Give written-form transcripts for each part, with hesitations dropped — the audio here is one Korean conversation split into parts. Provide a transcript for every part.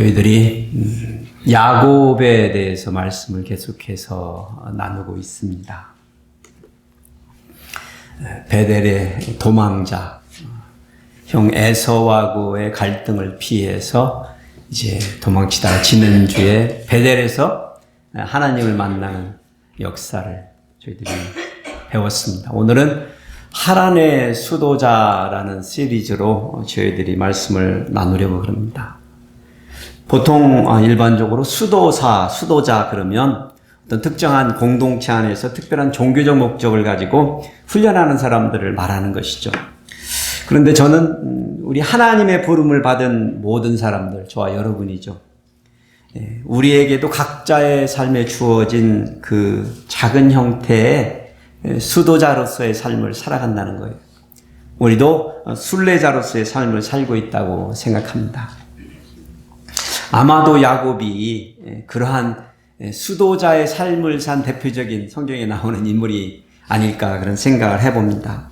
저희들이 야곱에 대해서 말씀을 계속해서 나누고 있습니다. 베델의 도망자, 형 에서와고의 갈등을 피해서 이제 도망치다가 지난주에 베델에서 하나님을 만나는 역사를 저희들이 배웠습니다. 오늘은 하란의 수도자라는 시리즈로 저희들이 말씀을 나누려고 합니다. 보통 일반적으로 수도자 그러면 어떤 특정한 공동체 안에서 특별한 종교적 목적을 가지고 훈련하는 사람들을 말하는 것이죠. 그런데 저는 우리 하나님의 부름을 받은 모든 사람들, 저와 여러분이죠. 우리에게도 각자의 삶에 주어진 그 작은 형태의 수도자로서의 삶을 살아간다는 거예요. 우리도 순례자로서의 삶을 살고 있다고 생각합니다. 아마도 야곱이 그러한 수도자의 삶을 산 대표적인 성경에 나오는 인물이 아닐까 그런 생각을 해봅니다.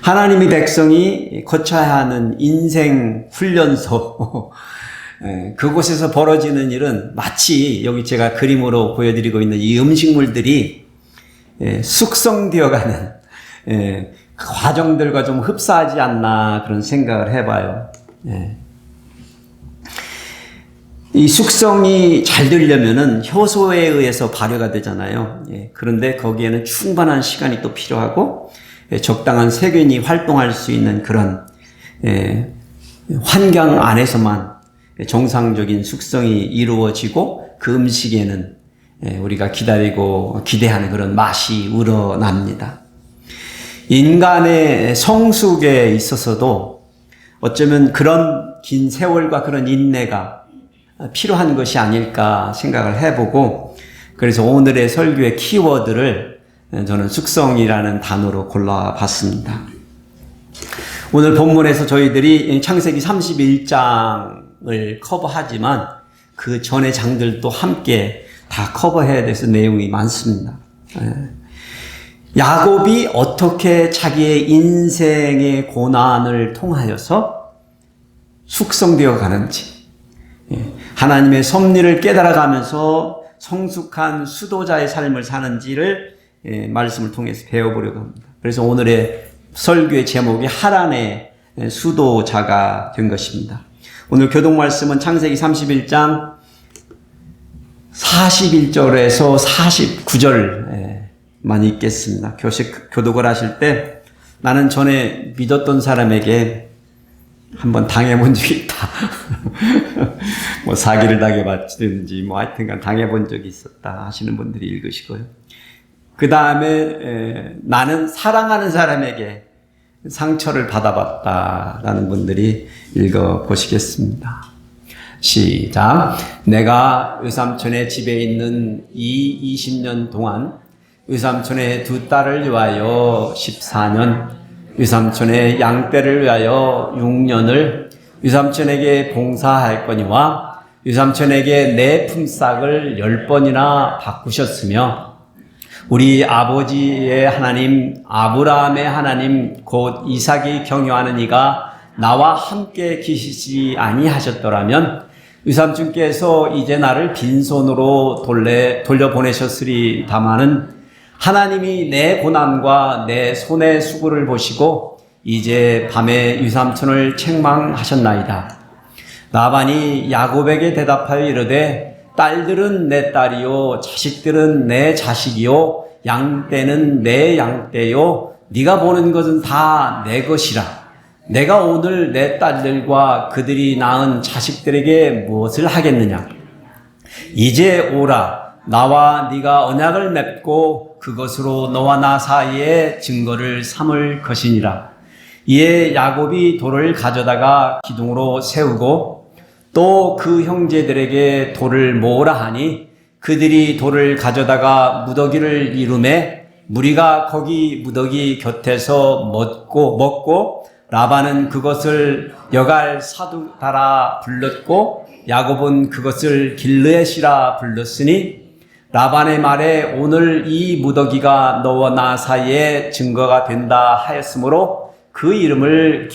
하나님의 백성이 거쳐야 하는 인생 훈련소, 그곳에서 벌어지는 일은 마치 여기 제가 그림으로 보여드리고 있는 이 음식물들이 숙성되어가는 과정들과 좀 흡사하지 않나 그런 생각을 해봐요. 이 숙성이 잘 되려면은 효소에 의해서 발효가 되잖아요. 그런데 거기에는 충분한 시간이 또 필요하고 적당한 세균이 활동할 수 있는 그런 환경 안에서만 정상적인 숙성이 이루어지고 그 음식에는 우리가 기다리고 기대하는 그런 맛이 우러납니다. 인간의 성숙에 있어서도 어쩌면 그런 긴 세월과 그런 인내가 필요한 것이 아닐까 생각을 해보고, 그래서 오늘의 설교의 키워드를 저는 숙성이라는 단어로 골라봤습니다. 오늘 본문에서 저희들이 창세기 31장을 커버하지만 그 전의 장들도 함께 다 커버해야 돼서 내용이 많습니다. 야곱이 어떻게 자기의 인생의 고난을 통하여서 숙성되어 가는지, 하나님의 섭리를 깨달아가면서 성숙한 수도자의 삶을 사는지를 말씀을 통해서 배워보려고 합니다. 그래서 오늘의 설교의 제목이 하란의 수도자가 된 것입니다. 오늘 교독 말씀은 창세기 31장 41절에서 49절만 읽겠습니다. 교독을 하실 때 나는 전에 믿었던 사람에게 한번 당해본 적이 있다. 뭐 사기를 당해봤든지 뭐 하여튼간 당해본 적이 있었다 하시는 분들이 읽으시고요. 그 다음에 나는 사랑하는 사람에게 상처를 받아봤다라는 분들이 읽어보시겠습니다. 시작. 내가 의삼촌의 집에 있는 이 20년 동안 의삼촌의 두 딸을 위하여 14년, 의삼촌의 양떼를 위하여 6년을 의삼촌에게 봉사할 거니와 의삼촌에게 내 품삯을 10번이나 바꾸셨으며 우리 아버지의 하나님 아브라함의 하나님 곧 이삭이 경유하는 이가 나와 함께 계시지 아니하셨더라면 의삼촌께서 이제 나를 빈손으로 돌려보내셨으리다마는 하나님이 내 고난과 내 손의 수고를 보시고 이제 밤에 유삼촌을 책망하셨나이다. 라반이 야곱에게 대답하여 이르되 딸들은 내 딸이요 자식들은 내 자식이요 양떼는 내 양떼요 네가 보는 것은 다 내 것이라. 내가 오늘 내 딸들과 그들이 낳은 자식들에게 무엇을 하겠느냐. 이제 오라. 나와 네가 언약을 맺고 그것으로 너와 나 사이에 증거를 삼을 것이니라. 이에 야곱이 돌을 가져다가 기둥으로 세우고 또 그 형제들에게 돌을 모으라 하니 그들이 돌을 가져다가 무더기를 이루매 무리가 거기 무더기 곁에서 먹고 라반은 그것을 여갈 사두다라 불렀고 야곱은 그것을 길르엣이라 불렀으니 라반의 말에 오늘 이 무더기가 너와 나 사이에 증거가 된다 하였으므로 그 이름을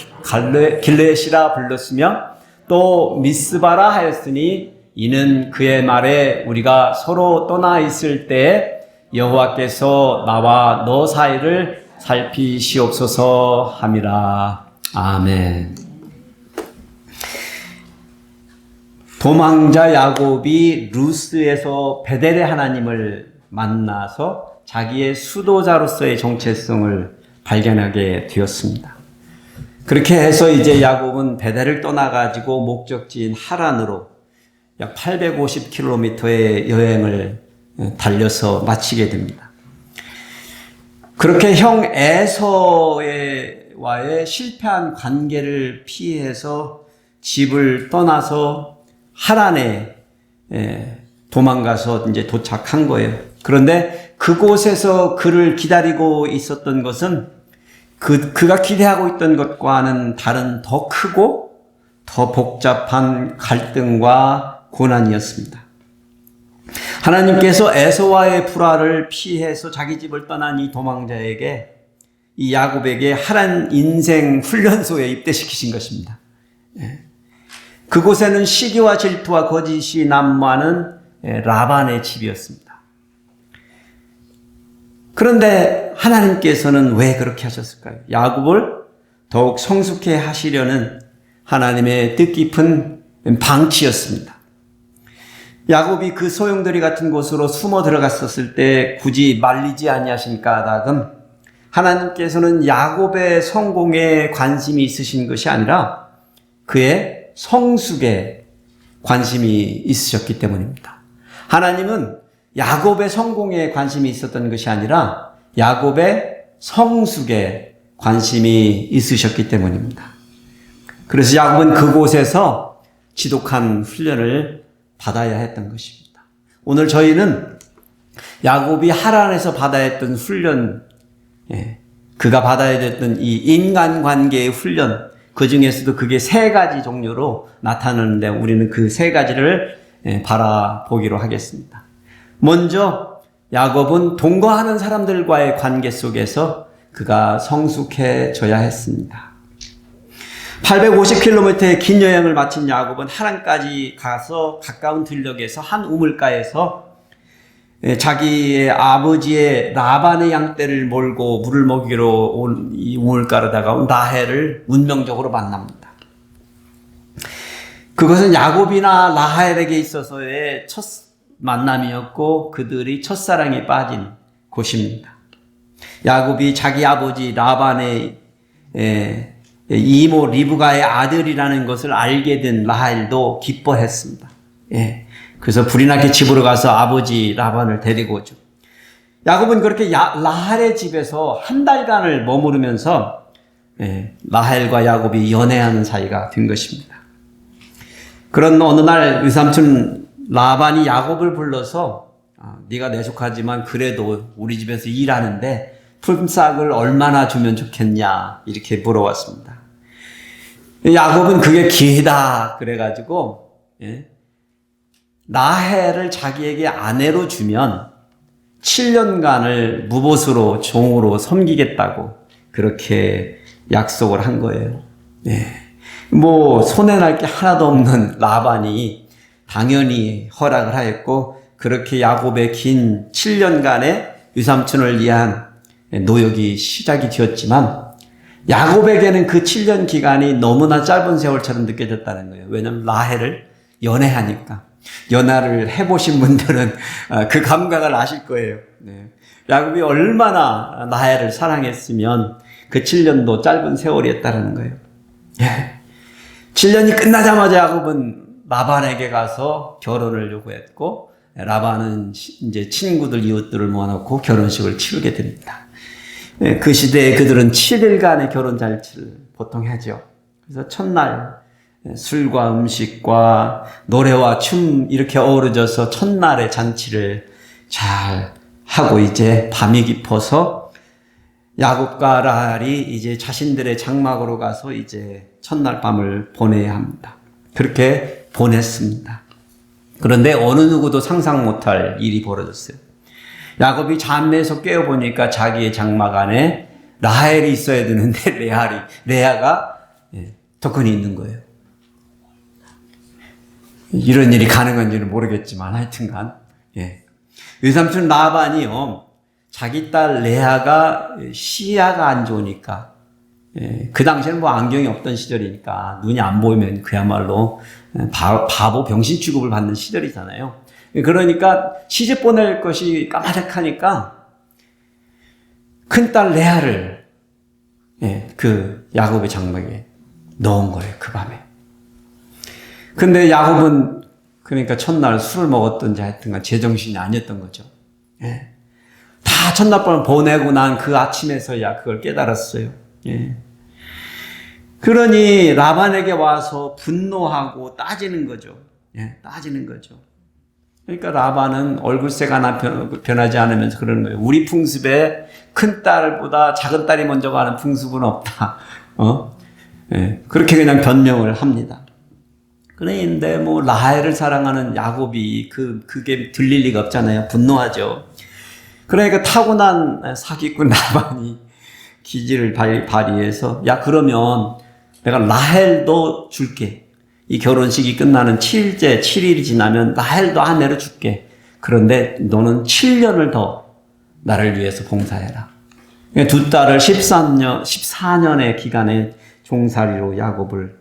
길르엣이라 불렀으며 또 미스바라 하였으니 이는 그의 말에 우리가 서로 떠나 있을 때 여호와께서 나와 너 사이를 살피시옵소서 함이라. 아멘. 도망자 야곱이 루스에서 베델의 하나님을 만나서 자기의 수도자로서의 정체성을 발견하게 되었습니다. 그렇게 해서 이제 야곱은 베델을 떠나가지고 목적지인 하란으로 약 850km의 여행을 달려서 마치게 됩니다. 그렇게 형 에서와의 실패한 관계를 피해서 집을 떠나서 하란에 도망가서 이제 도착한 거예요. 그런데 그곳에서 그를 기다리고 있었던 것은 그가 기대하고 있던 것과는 다른 더 크고 더 복잡한 갈등과 고난이었습니다. 하나님께서 에서와의 불화를 피해서 자기 집을 떠난 이 도망자에게, 이 야곱에게 하란 인생 훈련소에 입대시키신 것입니다. 그곳에는 시기와 질투와 거짓이 난무하는 라반의 집이었습니다. 그런데 하나님께서는 왜 그렇게 하셨을까요? 야곱을 더욱 성숙해 하시려는 하나님의 뜻깊은 방치였습니다. 야곱이 그 소용돌이 같은 곳으로 숨어 들어갔었을 때 굳이 말리지 아니하신 까닭은 하나님께서는 야곱의 성공에 관심이 있으신 것이 아니라 그의 성숙에 관심이 있으셨기 때문입니다. 하나님은 야곱의 성공에 관심이 있었던 것이 아니라 야곱의 성숙에 관심이 있으셨기 때문입니다. 그래서 야곱은 그곳에서 지독한 훈련을 받아야 했던 것입니다. 오늘 저희는 야곱이 하란에서 받아야 했던 훈련, 그가 받아야 됐던 이 인간관계의 훈련, 그 중에서도 그게 3가지 종류로 나타나는데 우리는 그 3가지를 바라보기로 하겠습니다. 먼저 야곱은 동거하는 사람들과의 관계 속에서 그가 성숙해져야 했습니다. 850km의 긴 여행을 마친 야곱은 하란까지 가서 가까운 들녘에서 한 우물가에서 자기의 아버지의 라반의 양떼를 몰고 물을 먹이러 온 이 우물가로다가 온 라헬을 운명적으로 만납니다. 그것은 야곱이나 라헬에게 있어서의 첫 만남이었고 그들이 첫사랑에 빠진 곳입니다. 야곱이 자기 아버지 라반의 이모 리브가의 아들이라는 것을 알게 된 라헬도 기뻐했습니다. 그래서 불이 나게 집으로 가서 아버지 라반을 데리고 오죠. 야곱은 그렇게 라헬의 집에서 한 달간을 머무르면서 라헬과 야곱이 연애하는 사이가 된 것입니다. 그런 어느 날 외삼촌 라반이 야곱을 불러서 네가 내 조카지만 그래도 우리 집에서 일하는데 품삯을 얼마나 주면 좋겠냐 이렇게 물어왔습니다. 야곱은 그게 기회다 그래가지고 라헬을 자기에게 아내로 주면 7년간을 무보수로 종으로 섬기겠다고 그렇게 약속을 한 거예요. 뭐 손해날 게 하나도 없는 라반이 당연히 허락을 하였고 그렇게 야곱의 긴 7년간의 유삼촌을 위한 노역이 시작이 되었지만 야곱에게는 그 7년 기간이 너무나 짧은 세월처럼 느껴졌다는 거예요. 왜냐하면 라헬을 연애하니까. 연애를 해보신 분들은 그 감각을 아실 거예요. 야곱이 얼마나 라헬을 사랑했으면 그 7년도 짧은 세월이었다는 거예요. 7년이 끝나자마자 야곱은 라반에게 가서 결혼을 요구했고 라반은 이제 친구들 이웃들을 모아놓고 결혼식을 치르게 됩니다. 그 시대에 그들은 7일간의 결혼 잔치를 보통 하죠. 그래서 첫날 술과 음식과 노래와 춤 이렇게 어우러져서 첫날의 잔치를 잘 하고 이제 밤이 깊어서 야곱과 라헬이 이제 자신들의 장막으로 가서 이제 첫날 밤을 보내야 합니다. 그렇게 보냈습니다. 그런데 어느 누구도 상상 못할 일이 벌어졌어요. 야곱이 잠에서 깨어보니까 자기의 장막 안에 라헬이 있어야 되는데 레아가 더 큰 있는 거예요. 이런 일이 가능한지는 모르겠지만 하여튼간 외삼촌 라반이요 자기 딸 레아가 시야가 안 좋으니까 그 당시에는 뭐 안경이 없던 시절이니까 눈이 안 보이면 그야말로 바보 병신 취급을 받는 시절이잖아요. 그러니까 시집 보낼 것이 까마득하니까 큰딸 레아를 그 야곱의 장막에 넣은 거예요, 그 밤에. 근데 야곱은 그러니까 첫날 술을 먹었던지 하여튼간 제정신이 아니었던 거죠. 다 첫날 밤을 보내고 난 그 아침에서야 그걸 깨달았어요. 그러니 라반에게 와서 분노하고 따지는 거죠. 따지는 거죠. 그러니까 라반은 얼굴색 하나 변하지 않으면서 그러는 거예요. 우리 풍습에 큰 딸보다 작은 딸이 먼저 가는 풍습은 없다. 그렇게 그냥 변명을 합니다. 그런데 뭐 라헬을 사랑하는 야곱이 그게 들릴 리가 없잖아요. 분노하죠. 그러니까 타고난 사기꾼 라반이 기지를 발휘해서 야 그러면 내가 라헬도 줄게. 이 결혼식이 끝나는 7일이 지나면 라헬도 아내로 줄게. 그런데 너는 7년을 더 나를 위해서 봉사해라. 두 딸을 14년의 기간에 종살이로 야곱을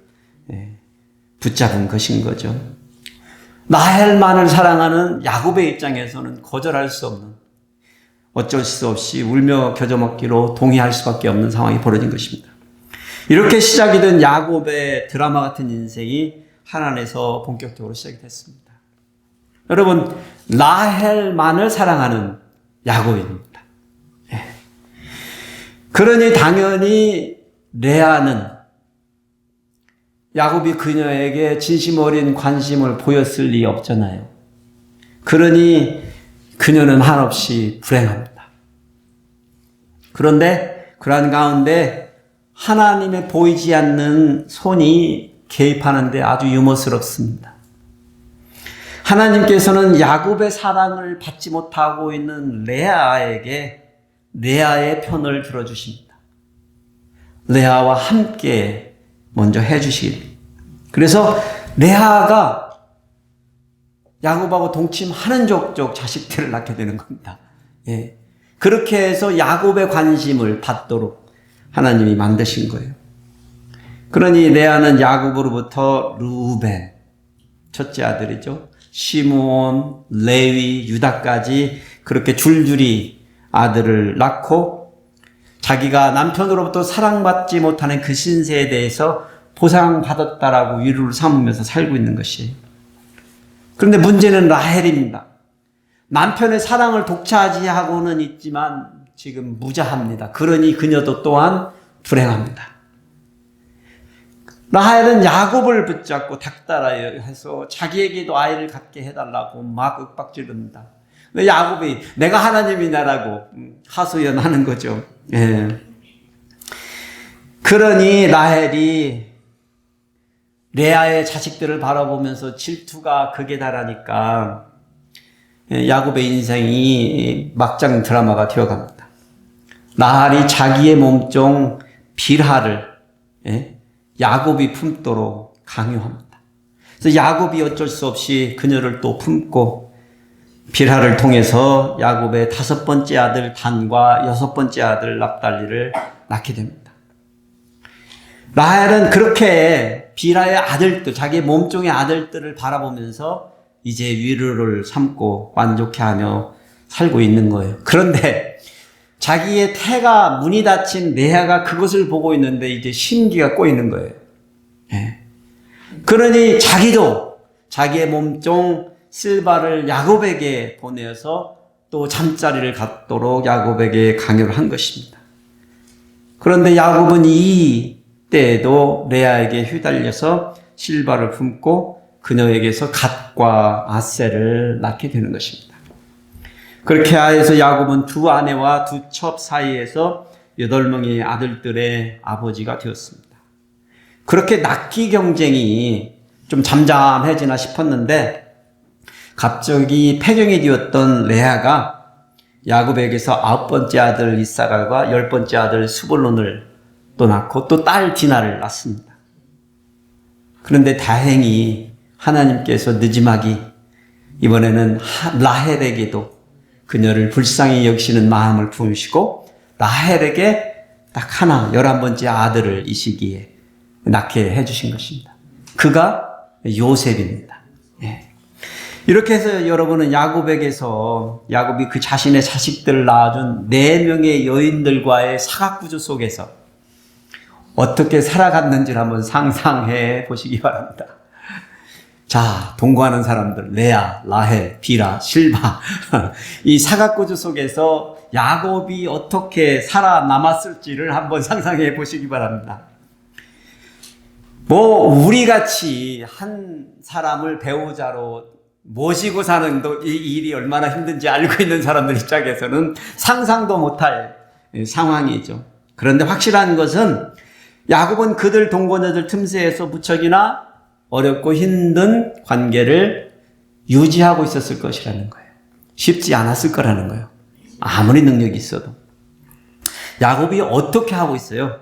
붙잡은 것인 거죠. 라헬만을 사랑하는 야곱의 입장에서는 거절할 수 없는 어쩔 수 없이 울며 겨자 먹기로 동의할 수밖에 없는 상황이 벌어진 것입니다. 이렇게 시작이 된 야곱의 드라마 같은 인생이 하나님에서 본격적으로 시작이 됐습니다. 여러분, 라헬만을 사랑하는 야곱입니다. 그러니 당연히 레아는 야곱이 그녀에게 진심 어린 관심을 보였을 리 없잖아요. 그러니 그녀는 한없이 불행합니다. 그런데 그러한 가운데 하나님의 보이지 않는 손이 개입하는데 아주 유머스럽습니다. 하나님께서는 야곱의 사랑을 받지 못하고 있는 레아에게 레아의 편을 들어주십니다. 레아와 함께 먼저 해주시길. 그래서 레아가 야곱하고 동침하는 족족 자식들을 낳게 되는 겁니다. 그렇게 해서 야곱의 관심을 받도록 하나님이 만드신 거예요. 그러니 레아는 야곱으로부터 루벤, 첫째 아들이죠. 시므온, 레위, 유다까지 그렇게 줄줄이 아들을 낳고 자기가 남편으로부터 사랑받지 못하는 그 신세에 대해서 보상받았다라고 위로를 삼으면서 살고 있는 것이에요. 그런데 문제는 라헬입니다. 남편의 사랑을 독차지하고는 있지만 지금 무자합니다. 그러니 그녀도 또한 불행합니다. 라헬은 야곱을 붙잡고 닥달하여 해서 자기에게도 아이를 갖게 해달라고 막 윽박지릅니다. 왜 야곱이 내가 하나님이냐라고 하소연하는 거죠. 그러니 라헬이 레아의 자식들을 바라보면서 질투가 극에 달하니까 야곱의 인생이 막장 드라마가 되어갑니다. 라헬이 자기의 몸종 빌하를 야곱이 품도록 강요합니다. 그래서 야곱이 어쩔 수 없이 그녀를 또 품고 빌하를 통해서 야곱의 5번째 아들 단과 6번째 아들 납달리를 낳게 됩니다. 라헬은 그렇게 빌하의 아들들, 자기의 몸종의 아들들을 바라보면서 이제 위로를 삼고 만족해하며 살고 있는 거예요. 그런데 자기의 태가 문이 닫힌 레아가 그것을 보고 있는데 이제 심기가 꼬이는 거예요. 그러니 자기도 자기의 몸종 실바를 야곱에게 보내서 또 잠자리를 갖도록 야곱에게 강요를 한 것입니다. 그런데 야곱은 이 때에도 레아에게 휘달려서 실바를 품고 그녀에게서 갓과 아셀을 낳게 되는 것입니다. 그렇게 하여서 야곱은 두 아내와 두 첩 사이에서 8명의 아들들의 아버지가 되었습니다. 그렇게 낳기 경쟁이 좀 잠잠해지나 싶었는데 갑자기 폐경이 되었던 레아가 야곱에게서 9번째 아들 이사갈과 10번째 아들 스불론을 또 낳고 또 딸 디나를 낳습니다. 그런데 다행히 하나님께서 느지막이 이번에는 라헬에게도 그녀를 불쌍히 여기시는 마음을 부으시고 라헬에게 딱 하나 11번째 아들을 이 시기에 낳게 해주신 것입니다. 그가 요셉입니다. 예. 이렇게 해서 여러분은 야곱이 그 자신의 자식들을 낳아준 4명의 여인들과의 사각구조 속에서 어떻게 살아갔는지를 한번 상상해 보시기 바랍니다. 자, 동거하는 사람들, 레아, 라헬, 빌하, 실바. 이 사각구조 속에서 야곱이 어떻게 살아남았을지를 한번 상상해 보시기 바랍니다. 우리 같이 한 사람을 배우자로 모시고 사는 이 일이 얼마나 힘든지 알고 있는 사람들 입장에서는 상상도 못할 상황이죠. 그런데 확실한 것은 야곱은 그들 동거녀들 틈새에서 무척이나 어렵고 힘든 관계를 유지하고 있었을 것이라는 거예요. 쉽지 않았을 거라는 거예요. 아무리 능력이 있어도. 야곱이 어떻게 하고 있어요?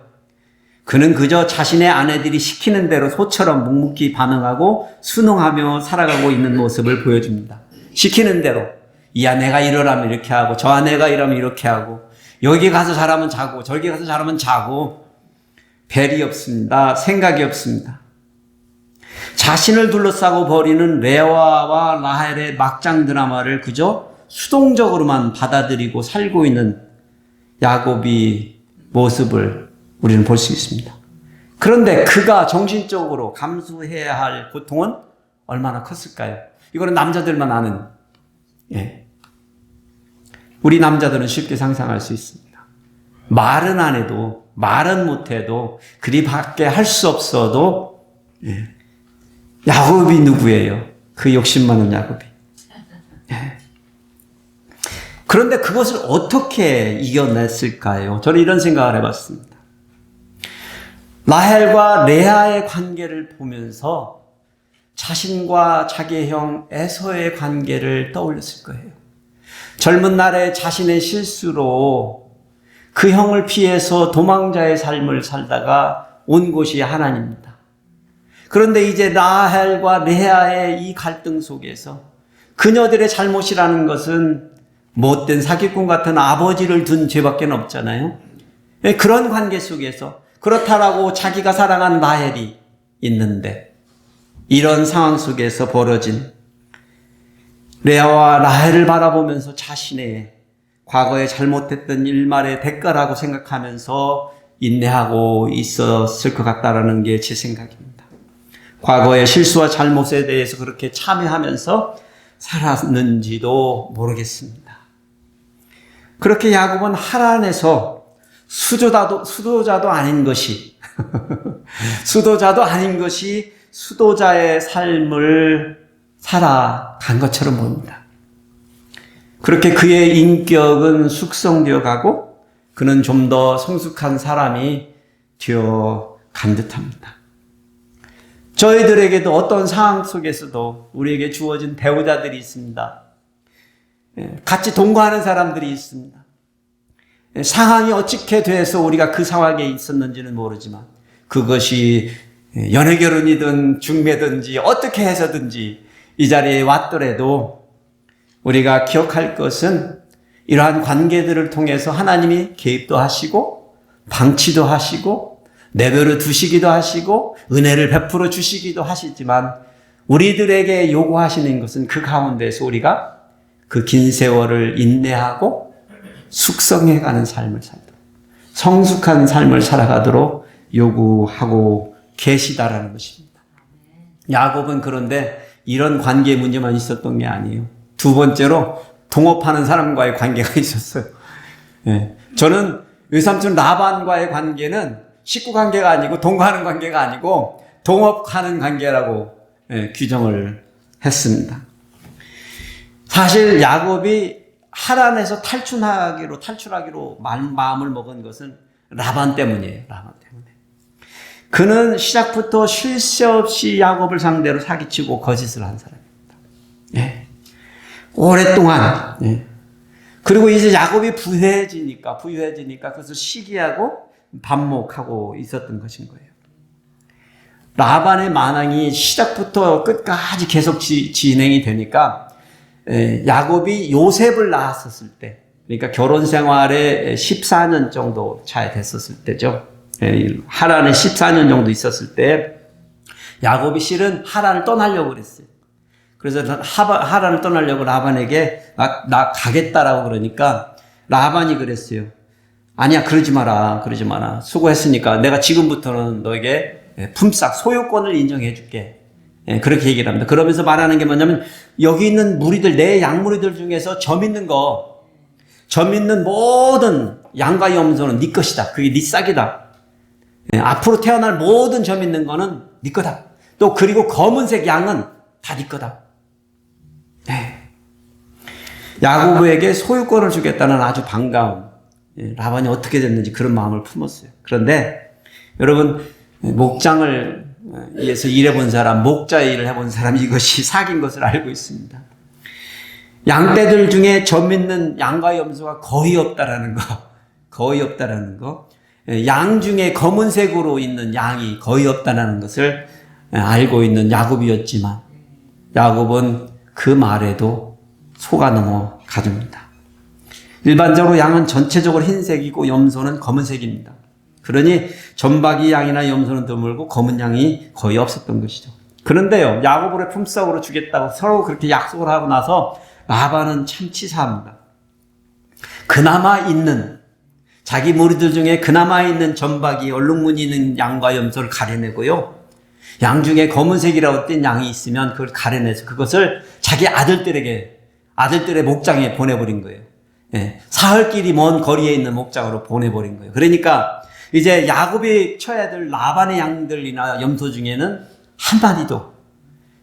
그는 그저 자신의 아내들이 시키는 대로 소처럼 묵묵히 반응하고 순응하며 살아가고 있는 모습을 보여줍니다. 시키는 대로 이 아내가 이러라면 이렇게 하고 저 아내가 이러면 이렇게 하고 여기 가서 잘하면 자고 저기 가서 잘하면 자고 벨이 없습니다. 생각이 없습니다. 자신을 둘러싸고 버리는 레아와 라헬의 막장 드라마를 그저 수동적으로만 받아들이고 살고 있는 야곱의 모습을 우리는 볼 수 있습니다. 그런데 그가 정신적으로 감수해야 할 고통은 얼마나 컸을까요? 이거는 남자들만 아는, 우리 남자들은 쉽게 상상할 수 있습니다. 말은 안 해도, 말은 못 해도, 그리밖에 할 수 없어도, 야곱이 누구예요? 그 욕심 많은 야곱이. 그런데 그것을 어떻게 이겨냈을까요? 저는 이런 생각을 해봤습니다. 라헬과 레아의 관계를 보면서 자신과 자기의 형 에서의 관계를 떠올렸을 거예요. 젊은 날에 자신의 실수로 그 형을 피해서 도망자의 삶을 살다가 온 곳이 하나님입니다. 그런데 이제 라헬과 레아의 이 갈등 속에서 그녀들의 잘못이라는 것은 못된 사기꾼 같은 아버지를 둔 죄밖에 없잖아요. 그런 관계 속에서 그렇다라고 자기가 사랑한 라헬이 있는데 이런 상황 속에서 벌어진 레아와 라헬을 바라보면서 자신의 과거에 잘못했던 일말의 대가라고 생각하면서 인내하고 있었을 것 같다라는 게 제 생각입니다. 과거의 실수와 잘못에 대해서 그렇게 참여하면서 살았는지도 모르겠습니다. 그렇게 야곱은 하란에서 수도자도 아닌 것이 수도자의 삶을 살아간 것처럼 보입니다. 그렇게 그의 인격은 숙성되어 가고 그는 좀 더 성숙한 사람이 되어 간 듯합니다. 저희들에게도 어떤 상황 속에서도 우리에게 주어진 배우자들이 있습니다. 같이 동거하는 사람들이 있습니다. 상황이 어떻게 돼서 우리가 그 상황에 있었는지는 모르지만 그것이 연애결혼이든 중매든지 어떻게 해서든지 이 자리에 왔더라도 우리가 기억할 것은 이러한 관계들을 통해서 하나님이 개입도 하시고 방치도 하시고 내버려 두시기도 하시고 은혜를 베풀어 주시기도 하시지만 우리들에게 요구하시는 것은 그 가운데서 우리가 그 긴 세월을 인내하고 숙성해가는 삶을 살도록 성숙한 삶을 살아가도록 요구하고 계시다라는 것입니다. 야곱은 그런데 이런 관계 문제만 있었던 게 아니에요. 두 번째로 동업하는 사람과의 관계가 있었어요. 저는 외삼촌 라반과의 관계는 식구 관계가 아니고 동거하는 관계가 아니고 동업하는 관계라고 규정을 했습니다. 사실 야곱이 하란에서 탈출하기로 마음을 먹은 것은 라반 때문이에요. 라반 때문에. 그는 시작부터 쉴 새 없이 야곱을 상대로 사기치고 거짓을 한 사람입니다. 오랫동안. 그리고 이제 야곱이 부유해지니까 그것을 시기하고 반목하고 있었던 것인 거예요. 라반의 만행이 시작부터 끝까지 계속 진행이 되니까 야곱이 요셉을 낳았었을 때, 그러니까 결혼 생활에 14년 정도 차에 됐었을 때죠. 하란에 14년 정도 있었을 때 야곱이 실은 하란을 떠나려고 그랬어요. 그래서 하란을 떠나려고 라반에게 나 가겠다라고 그러니까 라반이 그랬어요. 아니야, 그러지 마라. 수고했으니까 내가 지금부터는 너에게 품삯, 소유권을 인정해 줄게. 그렇게 얘기를 합니다. 그러면서 말하는 게 뭐냐면, 여기 있는 무리들, 내 양무리들 중에서 점 있는 모든 양과 염소는 네 것이다. 그게 네 싹이다. 앞으로 태어날 모든 점 있는 거는 네 거다. 또 그리고 검은색 양은 다 네 거다. 야고보에게 소유권을 주겠다는 아주 반가움. 라반이 어떻게 됐는지 그런 마음을 품었어요. 그런데 여러분, 목장을 위해서 일해본 사람, 목자의 일을 해본 사람, 이것이 사기인 것을 알고 있습니다. 양떼들 중에 점 있는 양과 염소가 거의 없다라는 거. 양 중에 검은색으로 있는 양이 거의 없다라는 것을 알고 있는 야곱이었지만, 야곱은 그 말에도 속아 넘어가줍니다. 일반적으로 양은 전체적으로 흰색이고 염소는 검은색입니다. 그러니 점박이 양이나 염소는 드물고 검은 양이 거의 없었던 것이죠. 그런데요, 야곱을 품삯으로 주겠다고 서로 그렇게 약속을 하고 나서 라반은 참 치사합니다. 그나마 있는, 자기 무리들 중에 그나마 있는 점박이, 얼룩무늬 있는 양과 염소를 가려내고요, 양 중에 검은색이라고 뜬 양이 있으면 그걸 가려내서 그것을 자기 아들들의 목장에 보내버린 거예요. 사흘길이 먼 거리에 있는 목장으로 보내버린 거예요. 그러니까 이제 야곱이 쳐야 될 라반의 양들이나 염소 중에는 한마디도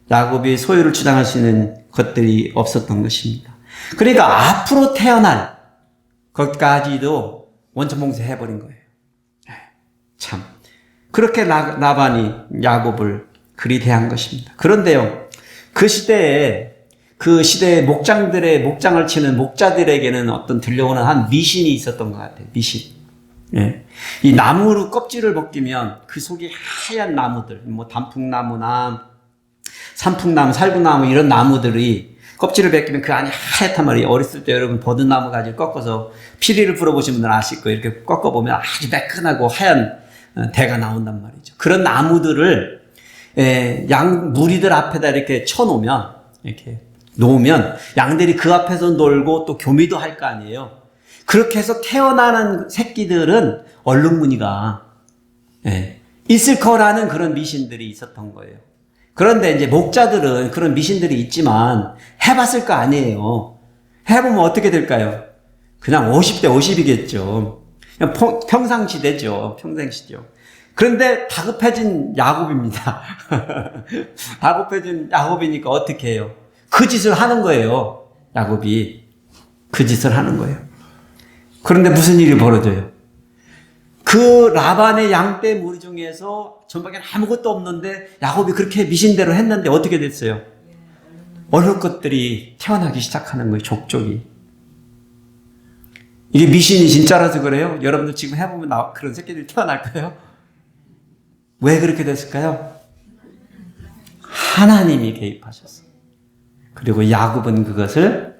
야곱이 소유를 주장할 수 있는 것들이 없었던 것입니다. 그러니까 앞으로 태어날 것까지도 원천봉쇄해버린 거예요. 참, 그렇게 라반이 야곱을 그리 대한 것입니다. 그런데요, 그 시대에 목장을 치는 목자들에게는 어떤 들려오는 한 미신이 있었던 것 같아요. 미신. 이 나무 껍질을 벗기면 그 속에 하얀 나무들, 단풍나무나 산풍나무, 살구나무 이런 나무들이 껍질을 벗기면 그 안이 하얗단 말이에요. 어렸을 때 여러분 버드나무 가지고 꺾어서 피리를 불어보신 분들은 아실 거예요. 이렇게 꺾어보면 아주 매끈하고 하얀 대가 나온단 말이죠. 그런 나무들을 양 무리들 앞에다 이렇게 쳐놓으면, 이렇게 놓으면 양들이 그 앞에서 놀고 또 교미도 할 거 아니에요. 그렇게 해서 태어나는 새끼들은 얼룩무늬가 있을 거라는 그런 미신들이 있었던 거예요. 그런데 이제 목자들은 그런 미신들이 있지만 해봤을 거 아니에요. 해보면 어떻게 될까요? 그냥 50대 50이겠죠. 그냥 평상시대죠. 평상시죠. 그런데 다급해진 야곱입니다. 다급해진 야곱이니까 어떻게 해요? 그 짓을 하는 거예요. 야곱이 그 짓을 하는 거예요. 그런데 무슨 일이 벌어져요? 그 라반의 양떼 무리 중에서 전방에는 아무것도 없는데 야곱이 그렇게 미신대로 했는데 어떻게 됐어요? 어느 것들이 태어나기 시작하는 거예요. 족족이. 이게 미신이 진짜라서 그래요? 여러분들 지금 해보면 그런 새끼들이 태어날까요? 왜 그렇게 됐을까요? 하나님이 개입하셨어요. 그리고 야곱은 그것을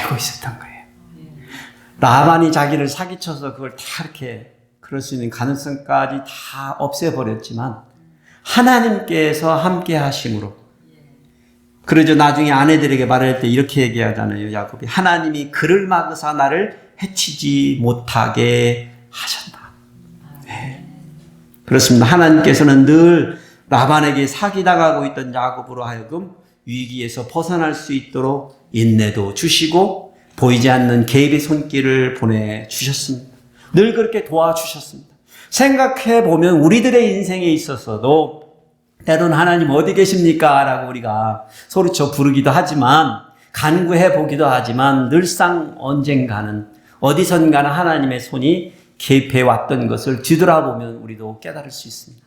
알고 있었던 거예요. 라반이 자기를 사기쳐서 그걸 다 이렇게 그럴 수 있는 가능성까지 다 없애버렸지만 하나님께서 함께 하심으로, 그러죠. 나중에 아내들에게 말할 때 이렇게 얘기하잖아요. 야곱이 하나님이 그를 막으사 나를 해치지 못하게 하셨다. 그렇습니다. 하나님께서는 늘 라반에게 사기당하고 있던 야곱으로 하여금 위기에서 벗어날 수 있도록 인내도 주시고 보이지 않는 개입의 손길을 보내주셨습니다. 늘 그렇게 도와주셨습니다. 생각해보면 우리들의 인생에 있어서도 때로는 하나님 어디 계십니까? 라고 우리가 소리쳐 부르기도 하지만, 간구해보기도 하지만 늘상 언젠가는 어디선가는 하나님의 손이 개입해왔던 것을 뒤돌아보면 우리도 깨달을 수 있습니다.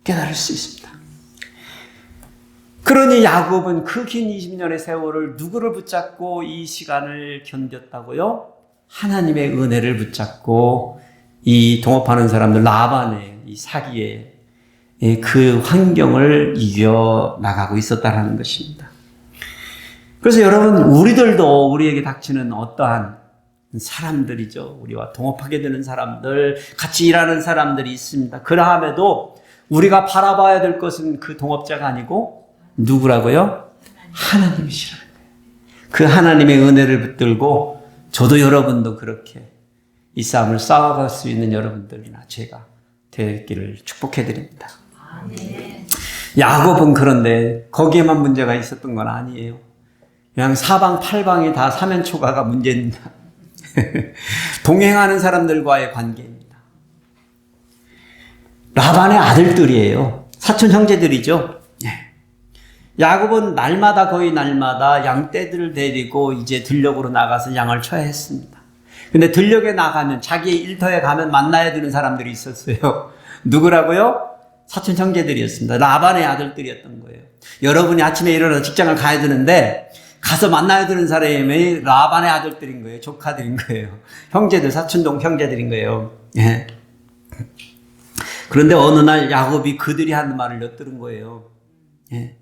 깨달을 수 있습니다. 그러니 야곱은 그 긴 20년의 세월을 누구를 붙잡고 이 시간을 견뎠다고요? 하나님의 은혜를 붙잡고 이 동업하는 사람들, 라반의 이 사기에 그 환경을 이겨 나가고 있었다라는 것입니다. 그래서 여러분, 우리들도 우리에게 닥치는 어떠한 사람들이죠. 우리와 동업하게 되는 사람들, 같이 일하는 사람들이 있습니다. 그러함에도 우리가 바라봐야 될 것은 그 동업자가 아니고 누구라고요? 하나님이시라는 거예요. 그 하나님의 은혜를 붙들고 저도 여러분도 그렇게 이 싸움을 싸워갈 수 있는 여러분들이나 제가 되기를 축복해 드립니다. 야곱은 그런데 거기에만 문제가 있었던 건 아니에요. 그냥 사방팔방이 다 사면초가가 문제입니다. 동행하는 사람들과의 관계입니다. 라반의 아들들이에요. 사촌 형제들이죠. 야곱은 거의 날마다 양떼들을 데리고 이제 들녘으로 나가서 양을 쳐야 했습니다. 근데 들녘에 나가면 자기의 일터에 가면 만나야 되는 사람들이 있었어요. 누구라고요? 사촌 형제들이었습니다. 라반의 아들들이었던 거예요. 여러분이 아침에 일어나서 직장을 가야 되는데 가서 만나야 되는 사람이 라반의 아들들인 거예요. 조카들인 거예요. 형제들, 사촌동 형제들인 거예요. 예. 그런데 어느 날 야곱이 그들이 하는 말을 엿들은 거예요. 예.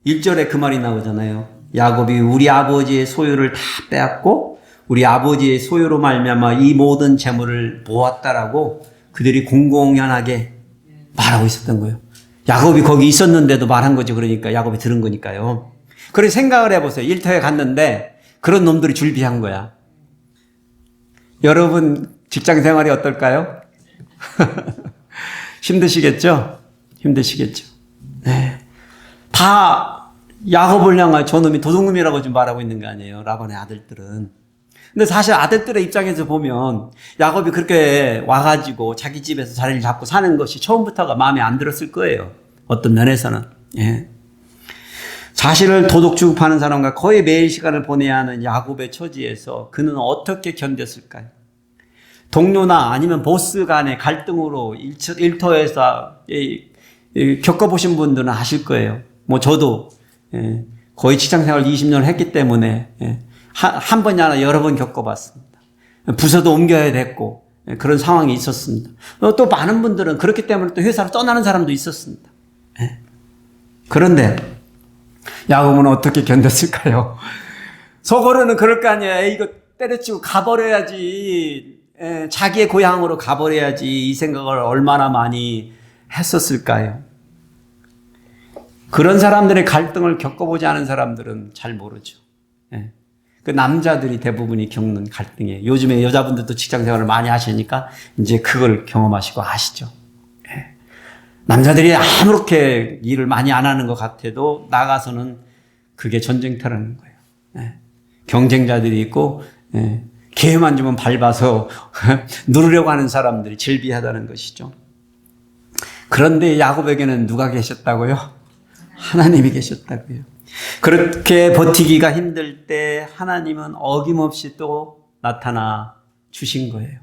1절에 그 말이 나오잖아요. 야곱이 우리 아버지의 소유를 다 빼앗고 우리 아버지의 소유로 말미암아 이 모든 재물을 모았다라고 그들이 공공연하게 말하고 있었던 거예요. 야곱이 거기 있었는데도 말한 거죠. 그러니까 야곱이 들은 거니까요. 그래서 생각을 해보세요. 일터에 갔는데 그런 놈들이 줄비한 거야. 여러분 직장 생활이 어떨까요? 힘드시겠죠? 힘드시겠죠? 네. 다 야곱을 향하여 저놈이 도둑놈이라고 지금 말하고 있는 거 아니에요. 라반의 아들들은. 근데 사실 아들들의 입장에서 보면 야곱이 그렇게 와가지고 자기 집에서 자리를 잡고 사는 것이 처음부터가 마음에 안 들었을 거예요. 어떤 면에서는. 예. 자신을 도둑 취급하는 사람과 거의 매일 시간을 보내야 하는 야곱의 처지에서 그는 어떻게 견뎠을까요? 동료나 아니면 보스 간의 갈등으로 일터에서 겪어보신 분들은 아실 거예요. 뭐 저도 거의 직장생활 20년을 했기 때문에 한 번이 아니라 여러 번 겪어봤습니다. 부서도 옮겨야 됐고 그런 상황이 있었습니다. 또 많은 분들은 그렇기 때문에 또 회사를 떠나는 사람도 있었습니다. 그런데 야곱은 어떻게 견뎠을까요? 속으로는 그럴 거 아니에요. 이거 때려치고 가버려야지. 자기의 고향으로 가버려야지. 이 생각을 얼마나 많이 했었을까요? 그런 사람들의 갈등을 겪어보지 않은 사람들은 잘 모르죠. 그 남자들이 대부분이 겪는 갈등이에요. 요즘에 여자분들도 직장 생활을 많이 하시니까 이제 그걸 경험하시고 아시죠. 남자들이 아무렇게 일을 많이 안 하는 것 같아도 나가서는 그게 전쟁터라는 거예요. 경쟁자들이 있고 기회만 주면 밟아서 누르려고 하는 사람들이 질비하다는 것이죠. 그런데 야곱에게는 누가 계셨다고요? 하나님이 계셨다고요. 그렇게 버티기가 힘들 때 하나님은 어김없이 또 나타나 주신 거예요.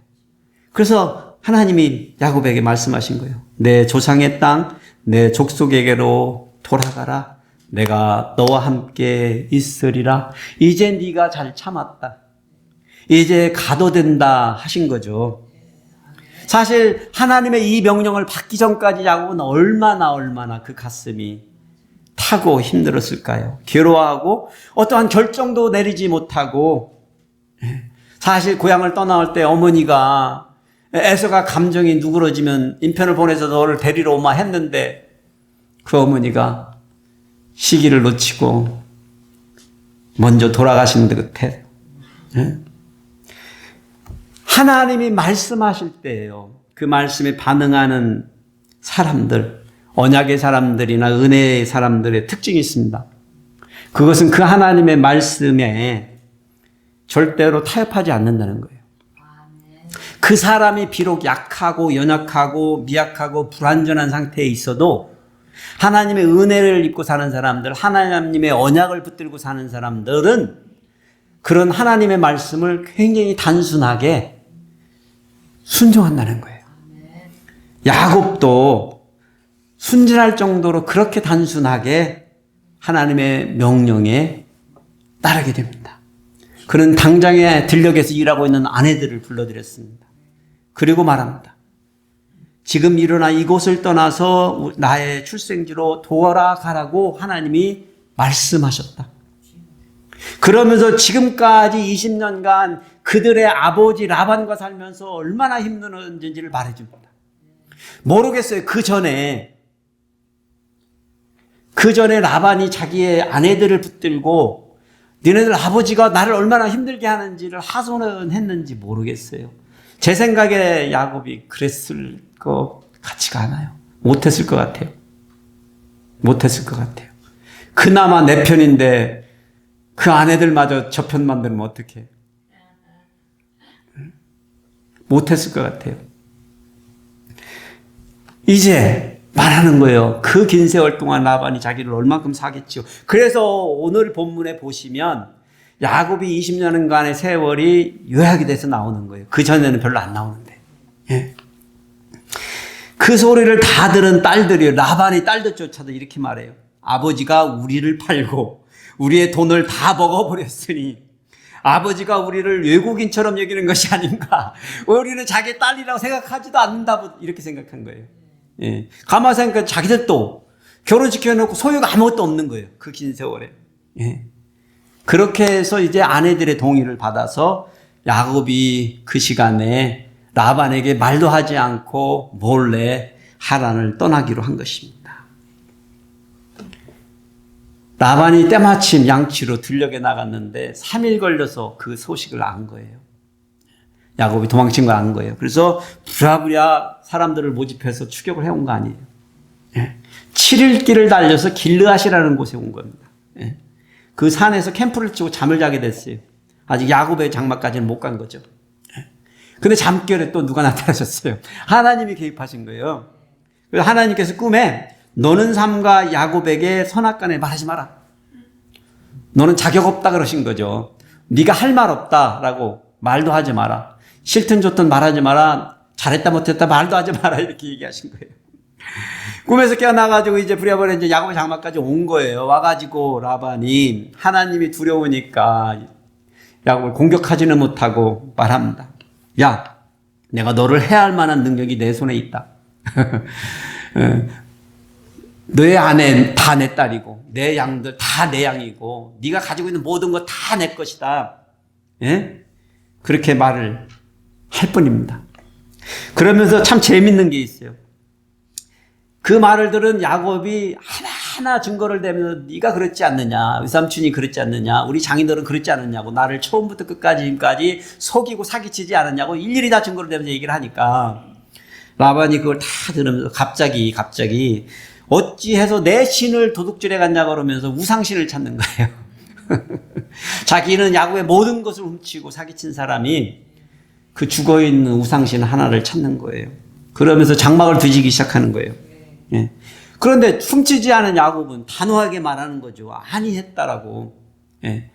그래서 하나님이 야곱에게 말씀하신 거예요. 내 조상의 땅, 내 족속에게로 돌아가라. 내가 너와 함께 있으리라. 이제 네가 잘 참았다. 이제 가도 된다 하신 거죠. 사실 하나님의 이 명령을 받기 전까지 야곱은 얼마나 그 가슴이 타고 힘들었을까요? 괴로워하고 어떠한 결정도 내리지 못하고 사실 고향을 떠나올 때 어머니가 에서가 감정이 누그러지면 인편을 보내서 너를 데리러 오마 했는데 그 어머니가 시기를 놓치고 먼저 돌아가신 듯해요. 하나님이 말씀하실 때예요. 그 말씀에 반응하는 사람들, 언약의 사람들이나 은혜의 사람들의 특징이 있습니다. 그것은 그 하나님의 말씀에 절대로 타협하지 않는다는 거예요. 그 사람이 비록 약하고 연약하고 미약하고 불완전한 상태에 있어도 하나님의 은혜를 입고 사는 사람들, 하나님의 언약을 붙들고 사는 사람들은 그런 하나님의 말씀을 굉장히 단순하게 순종한다는 거예요. 야곱도 순진할 정도로 그렇게 단순하게 하나님의 명령에 따르게 됩니다. 그는 당장에 들녘에서 일하고 있는 아내들을 불러들였습니다. 그리고 말합니다. 지금 일어나 이곳을 떠나서 나의 출생지로 돌아가라고 하나님이 말씀하셨다. 그러면서 지금까지 20년간 그들의 아버지 라반과 살면서 얼마나 힘들었는지를 말해줍니다. 모르겠어요. 그 전에 라반이 자기의 아내들을 붙들고 너네들 아버지가 나를 얼마나 힘들게 하는지를 하소연했는지 모르겠어요. 제 생각에 야곱이 그랬을 것 같지가 않아요. 못했을 것 같아요. 그나마 내 편인데 그 아내들마저 저 편 만들면 어떡해. 못했을 것 같아요. 이제 말하는 거예요. 그 긴 세월 동안 라반이 자기를 얼만큼 사겠죠. 그래서 오늘 본문에 보시면 야곱이 20년간의 세월이 요약이 돼서 나오는 거예요. 그 전에는 별로 안 나오는데. 예. 그 소리를 다 들은 딸들이요. 라반의 딸들조차도 이렇게 말해요. 아버지가 우리를 팔고 우리의 돈을 다 먹어버렸으니 아버지가 우리를 외국인처럼 여기는 것이 아닌가. 우리는 자기 딸이라고 생각하지도 않는다. 이렇게 생각한 거예요. 예. 가만 생각하니까 자기들도 결혼시켜놓고 소유가 아무것도 없는 거예요. 그 긴 세월에. 예. 그렇게 해서 이제 아내들의 동의를 받아서 야곱이 그 시간에 라반에게 말도 하지 않고 몰래 하란을 떠나기로 한 것입니다. 라반이 때마침 양치로 들녘에 나갔는데 3일 걸려서 그 소식을 안 거예요. 야곱이 도망친 걸 안 거예요. 그래서 부랴부랴 사람들을 모집해서 추격을 해온 거 아니에요. 7일 길을 달려서 길르앗이라는 곳에 온 겁니다. 그 산에서 캠프를 치고 잠을 자게 됐어요. 아직 야곱의 장막까지는 못 간 거죠. 근데 잠결에 또 누가 나타나셨어요. 하나님이 개입하신 거예요. 그래서 하나님께서 꿈에 너는 삼가 야곱에게 선악간에 말하지 마라. 너는 자격 없다 그러신 거죠. 네가 할 말 없다라고 말도 하지 마라. 싫든 좋든 말하지 마라. 잘했다 못했다 말도 하지 마라. 이렇게 얘기하신 거예요. 꿈에서 깨어나가지고 이제 부랴부랴 이제 야곱의 장막까지 온 거예요. 와가지고 라반이 하나님이 두려우니까 야곱을 공격하지는 못하고 말합니다. 야, 내가 너를 해야 할 만한 능력이 내 손에 있다. 너의 아내 다 내 딸이고 내 양들 다 내 양이고 네가 가지고 있는 모든 거 다 내 것이다. 예? 그렇게 말을 할 뿐입니다. 그러면서 참 재밌는 게 있어요. 그 말을 들은 야곱이 하나하나 증거를 대면서 네가 그랬지 않느냐, 외삼촌이 그랬지 않느냐, 우리 장인들은 그랬지 않느냐고 나를 처음부터 끝까지 지금까지 속이고 사기치지 않았냐고 일일이 다 증거를 대면서 얘기를 하니까 라반이 그걸 다 들으면서 갑자기 어찌해서 내 신을 도둑질해 갔냐고 그러면서 우상신을 찾는 거예요. 자기는 야곱의 모든 것을 훔치고 사기친 사람이 그 죽어있는 우상신 하나를 찾는 거예요. 그러면서 장막을 뒤지기 시작하는 거예요. 예. 그런데 훔치지 않은 야곱은 단호하게 말하는 거죠. 아니 했다라고. 예.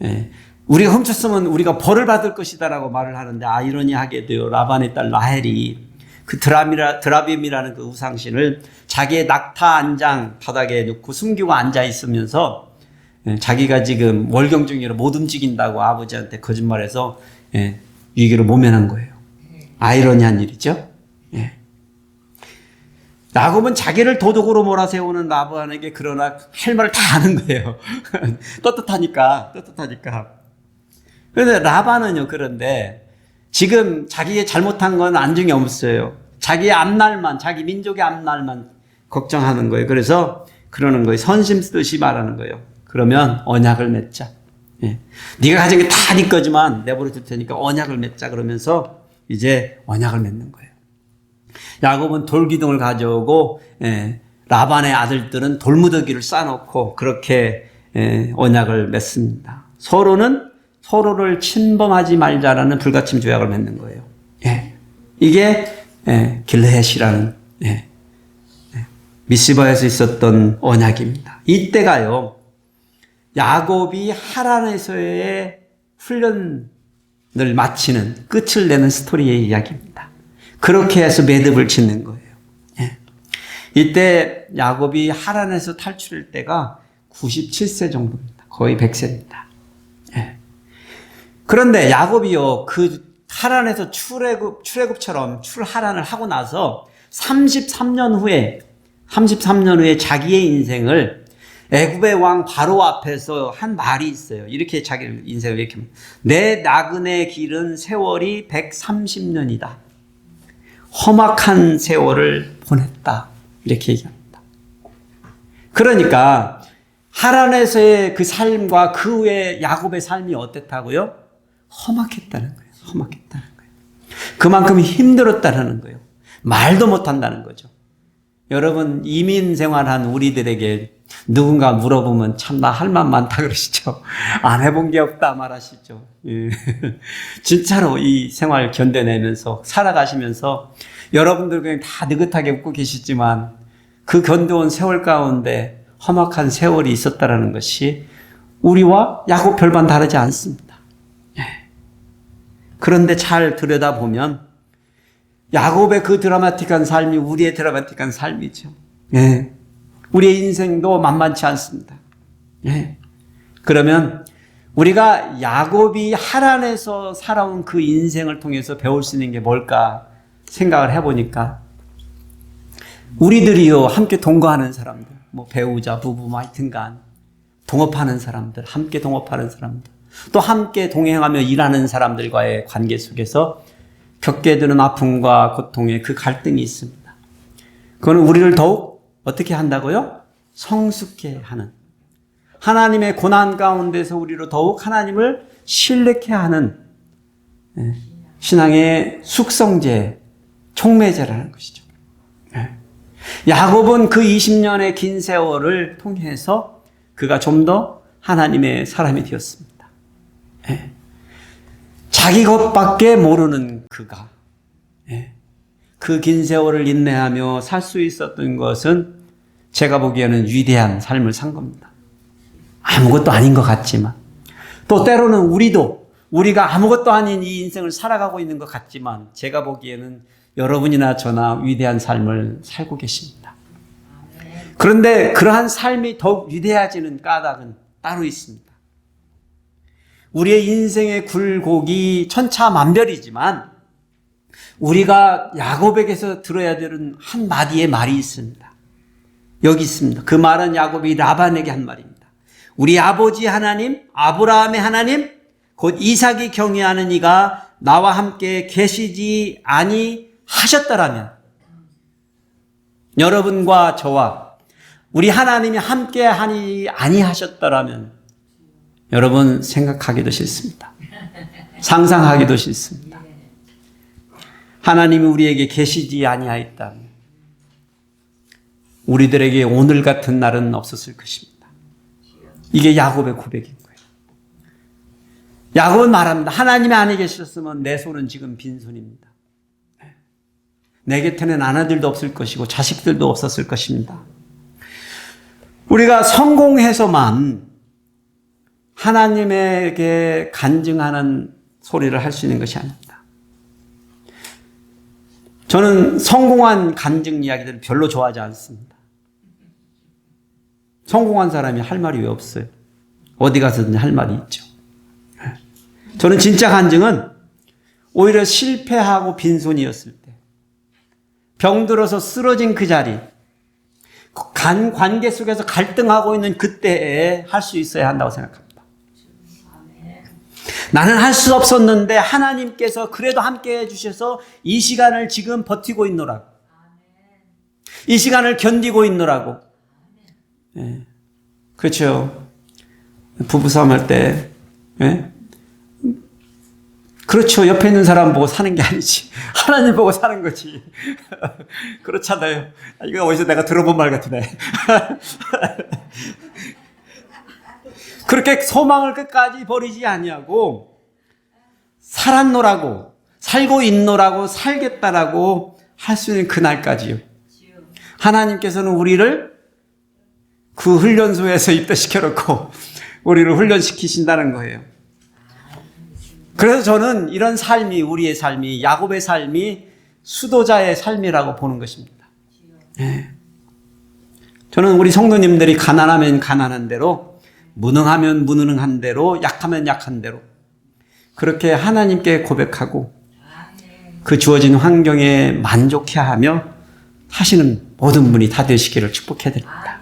예. 우리가 훔쳤으면 우리가 벌을 받을 것이다라고 말을 하는데 아이러니하게도요. 라반의 딸 라헬이 그 드라빔이라는 그 우상신을 자기의 낙타 안장 바닥에 놓고 숨기고 앉아 있으면서 자기가 지금 월경 중이라 못 움직인다고 아버지한테 거짓말해서 위기를 모면한 거예요. 아이러니한 일이죠. 예. 야곱은 자기를 도둑으로 몰아세우는 라반에게 그러나 할 말을 다 하는 거예요. 떳떳하니까. 그런데 라반은요, 그런데 지금 자기의 잘못한 건 안중에 없어요. 자기의 앞날만, 자기 민족의 앞날만 걱정하는 거예요. 그래서 그러는 거예요. 선심 쓰듯이 말하는 거예요. 그러면 언약을 맺자. 예. 네가 가진 게 다 네 거지만 내버려 둘 테니까 언약을 맺자. 그러면서 이제 언약을 맺는 거예요. 야곱은 돌기둥을 가져오고 라반의 아들들은 돌무더기를 쌓아놓고 그렇게 언약을 맺습니다. 서로를 침범하지 말자라는 불가침 조약을 맺는 거예요. 예. 이게 길르앗이라는 미스바에서 있었던 언약입니다. 이때가요. 야곱이 하란에서의 훈련을 마치는 끝을 내는 스토리의 이야기입니다. 그렇게 해서 매듭을 짓는 거예요. 예. 이때 야곱이 하란에서 탈출할 때가 97세 정도입니다. 거의 100세입니다. 예. 그런데 야곱이요, 그 하란에서 출애굽처럼 출하란을 하고 나서 33년 후에 자기의 인생을 애굽의 왕 바로 앞에서 한 말이 있어요. 이렇게 자기 인생을 이렇게 합니다. 내 나그네 길은 세월이 130년이다. 험악한 세월을 보냈다. 이렇게 얘기합니다. 그러니까 하란에서의 그 삶과 그 후에 야곱의 삶이 어땠다고요? 험악했다는 거예요. 험악했다는 거예요. 그만큼 힘들었다는 거예요. 말도 못한다는 거죠. 여러분, 이민 생활한 우리들에게 누군가 물어보면 참 나 할 말 많다 그러시죠. 안 해본 게 없다 말하시죠. 예. 진짜로 이 생활 견뎌내면서 살아가시면서 여러분들 그냥 다 느긋하게 웃고 계시지만 그 견뎌온 세월 가운데 험악한 세월이 있었다라는 것이 우리와 야곱 별반 다르지 않습니다. 예. 그런데 잘 들여다보면 야곱의 그 드라마틱한 삶이 우리의 드라마틱한 삶이죠. 예. 우리의 인생도 만만치 않습니다. 예. 그러면 우리가 야곱이 하란에서 살아온 그 인생을 통해서 배울 수 있는 게 뭘까 생각을 해보니까 우리들이요 함께 동거하는 사람들, 뭐 배우자, 부부, 뭐 하여튼간 동업하는 사람들, 함께 동업하는 사람들, 또 함께 동행하며 일하는 사람들과의 관계 속에서 겪게 되는 아픔과 고통의 그 갈등이 있습니다. 그거는 우리를 더욱 어떻게 한다고요? 성숙해 하는, 하나님의 고난 가운데서 우리로 더욱 하나님을 신뢰케 하는 신앙의 숙성제, 촉매제라는 것이죠. 야곱은 그 20년의 긴 세월을 통해서 그가 좀 더 하나님의 사람이 되었습니다. 자기 것밖에 모르는 그가 그 긴 세월을 인내하며 살 수 있었던 것은 제가 보기에는 위대한 삶을 산 겁니다. 아무것도 아닌 것 같지만, 또 때로는 우리가 아무것도 아닌 이 인생을 살아가고 있는 것 같지만 제가 보기에는 여러분이나 저나 위대한 삶을 살고 계십니다. 그런데 그러한 삶이 더욱 위대해지는 까닭은 따로 있습니다. 우리의 인생의 굴곡이 천차만별이지만 우리가 야곱에게서 들어야 되는 한 마디의 말이 있습니다. 여기 있습니다. 그 말은 야곱이 라반에게 한 말입니다. 우리 아버지 하나님, 아브라함의 하나님, 곧 이삭이 경외하는 이가 나와 함께 계시지 아니하셨더라면, 여러분과 저와 우리 하나님이 함께 하니 아니하셨더라면 여러분 생각하기도 싫습니다. 상상하기도 싫습니다. 하나님이 우리에게 계시지 아니하였다면 우리들에게 오늘 같은 날은 없었을 것입니다. 이게 야곱의 고백인 거예요. 야곱은 말합니다. 하나님이 아니 계셨으면 내 손은 지금 빈손입니다. 내 곁에는 아내들도 없을 것이고 자식들도 없었을 것입니다. 우리가 성공해서만 하나님에게 간증하는 소리를 할 수 있는 것이 아닙니다. 저는 성공한 간증 이야기들을 별로 좋아하지 않습니다. 성공한 사람이 할 말이 왜 없어요? 어디 가서든 할 말이 있죠. 저는 진짜 간증은 오히려 실패하고 빈손이었을 때, 병들어서 쓰러진 그 자리, 관계 속에서 갈등하고 있는 그때에 할 수 있어야 한다고 생각합니다. 나는 할 수 없었는데 하나님께서 그래도 함께 해주셔서 이 시간을 지금 버티고 있노라고, 이 시간을 견디고 있노라고. 네. 그렇죠. 부부싸움 할 때, 네? 그렇죠. 옆에 있는 사람 보고 사는 게 아니지. 하나님 보고 사는 거지. 그렇잖아요. 이거 어디서 내가 들어본 말 같으네. 그렇게 소망을 끝까지 버리지 아니하고 살았노라고, 살고 있노라고, 살겠다라고 할 수 있는 그날까지요. 하나님께서는 우리를 그 훈련소에서 입대시켜놓고 우리를 훈련시키신다는 거예요. 그래서 저는 이런 삶이, 우리의 삶이, 야곱의 삶이 수도자의 삶이라고 보는 것입니다. 네. 저는 우리 성도님들이 가난하면 가난한 대로, 무능하면 무능한 대로, 약하면 약한 대로 그렇게 하나님께 고백하고 그 주어진 환경에 만족해하며 사시는 모든 분이 다 되시기를 축복해드립니다.